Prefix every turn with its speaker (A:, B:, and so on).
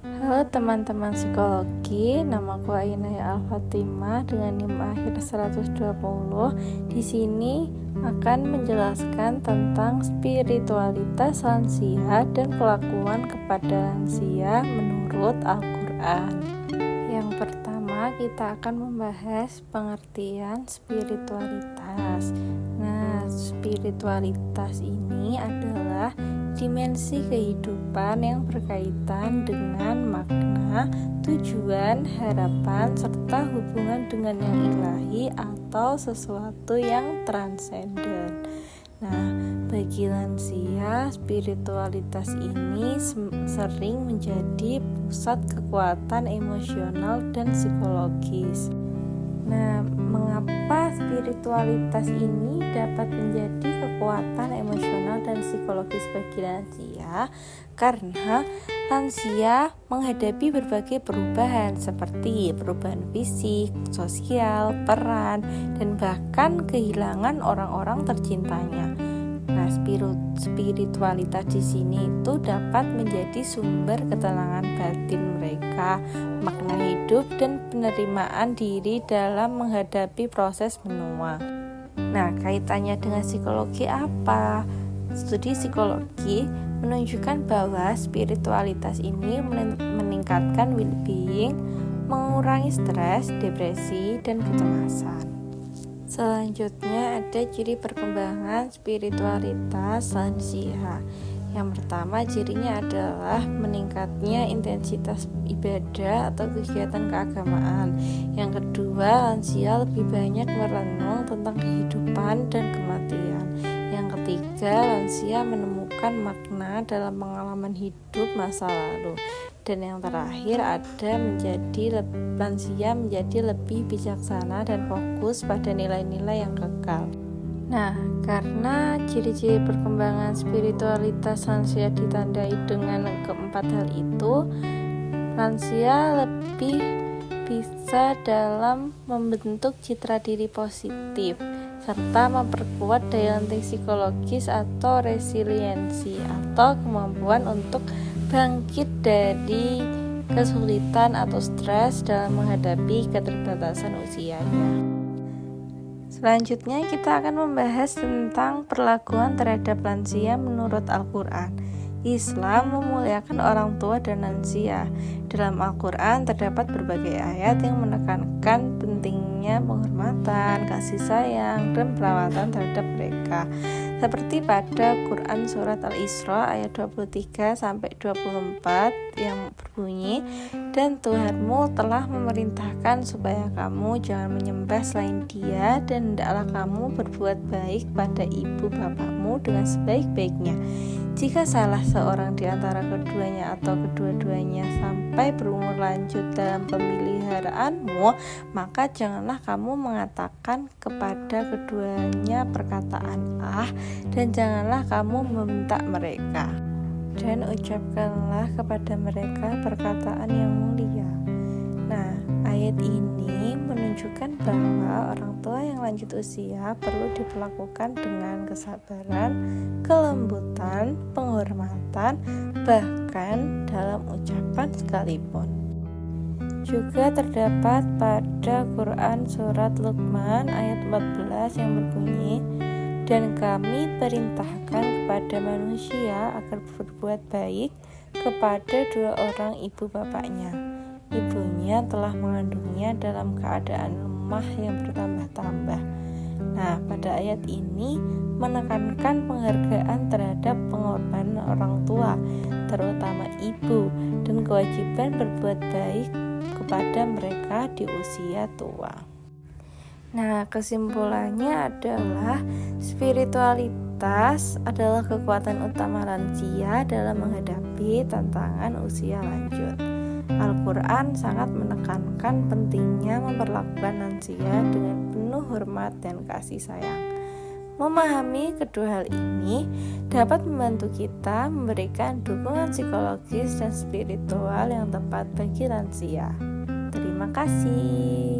A: Halo teman-teman psikologi, namaku Ainaya Al-Fatimah dengan NIM akhir 120. Di sini akan menjelaskan tentang spiritualitas lansia dan pelakuan kepada lansia menurut Al-Quran. Yang pertama, kita akan membahas pengertian spiritualitas. Nah, spiritualitas ini adalah dimensi kehidupan yang berkaitan dengan makna, tujuan, harapan, serta hubungan dengan yang ilahi atau sesuatu yang transenden. Nah, bagi lansia, spiritualitas ini sering menjadi pusat kekuatan emosional dan psikologis. Nah, mengapa spiritualitas ini dapat menjadi kekuatan emosional dan psikologis bagi lansia? Karena lansia menghadapi berbagai perubahan seperti perubahan fisik, sosial, peran, dan bahkan kehilangan orang-orang tercintanya. Nah, spiritualitas di sini itu dapat menjadi sumber ketenangan batin mereka, makna hidup, dan penerimaan diri dalam menghadapi proses menua. Nah, kaitannya dengan psikologi apa? Studi psikologi menunjukkan bahwa spiritualitas ini meningkatkan well-being, mengurangi stres, depresi, dan kecemasan. Selanjutnya ada ciri perkembangan spiritualitas lansia. Yang pertama, cirinya adalah meningkatnya intensitas ibadah atau kegiatan keagamaan. Yang kedua, lansia lebih banyak merenung tentang kehidupan dan kematian. Yang ketiga, lansia menemukan makna dalam pengalaman hidup masa lalu. Dan yang terakhir ada lansia menjadi lebih bijaksana dan fokus pada nilai-nilai yang kekal. Nah, karena ciri-ciri perkembangan spiritualitas lansia ditandai dengan keempat hal itu, lansia lebih bisa dalam membentuk citra diri positif serta memperkuat daya lenting psikologis atau resiliensi atau kemampuan untuk bangkit dari kesulitan atau stres dalam menghadapi keterbatasan usianya. Selanjutnya kita akan membahas tentang perlakuan terhadap lansia menurut Al-Quran. Islam memuliakan orang tua dan lansia. Dalam Al-Quran terdapat berbagai ayat yang menekankan pentingnya penghormatan, kasih sayang, dan perawatan terhadap mereka. Seperti pada Quran Surat Al-Isra ayat 23-24 yang berbunyi, "Dan Tuhanmu telah memerintahkan supaya kamu jangan menyembah selain Dia, dan hendaklah kamu berbuat baik pada ibu bapakmu dengan sebaik-baiknya. Jika salah seorang di antara keduanya atau kedua-duanya sampai berumur lanjut dalam pemeliharaanmu, maka janganlah kamu mengatakan kepada keduanya perkataan dan janganlah kamu membentak mereka. Dan ucapkanlah kepada mereka perkataan yang mulia." Nah, ayat ini menunjukkan bahwa orang tua yang lanjut usia perlu diperlakukan dengan kesabaran, kelembutan, penghormatan, bahkan dalam ucapan sekalipun. Juga terdapat pada Quran Surat Luqman ayat 14 yang berbunyi, "Dan kami perintahkan kepada manusia agar berbuat baik kepada dua orang ibu bapaknya. Ibunya telah mengandungnya dalam keadaan lemah yang bertambah-tambah." Nah, pada ayat ini menekankan penghargaan terhadap pengorbanan orang tua, terutama ibu, dan kewajiban berbuat baik kepada mereka di usia tua. Nah, kesimpulannya adalah spiritualitas adalah kekuatan utama lansia dalam menghadapi tantangan usia lanjut. Al-Quran sangat menekankan pentingnya memperlakukan lansia dengan penuh hormat dan kasih sayang. Memahami kedua hal ini dapat membantu kita memberikan dukungan psikologis dan spiritual yang tepat bagi lansia. Terima kasih.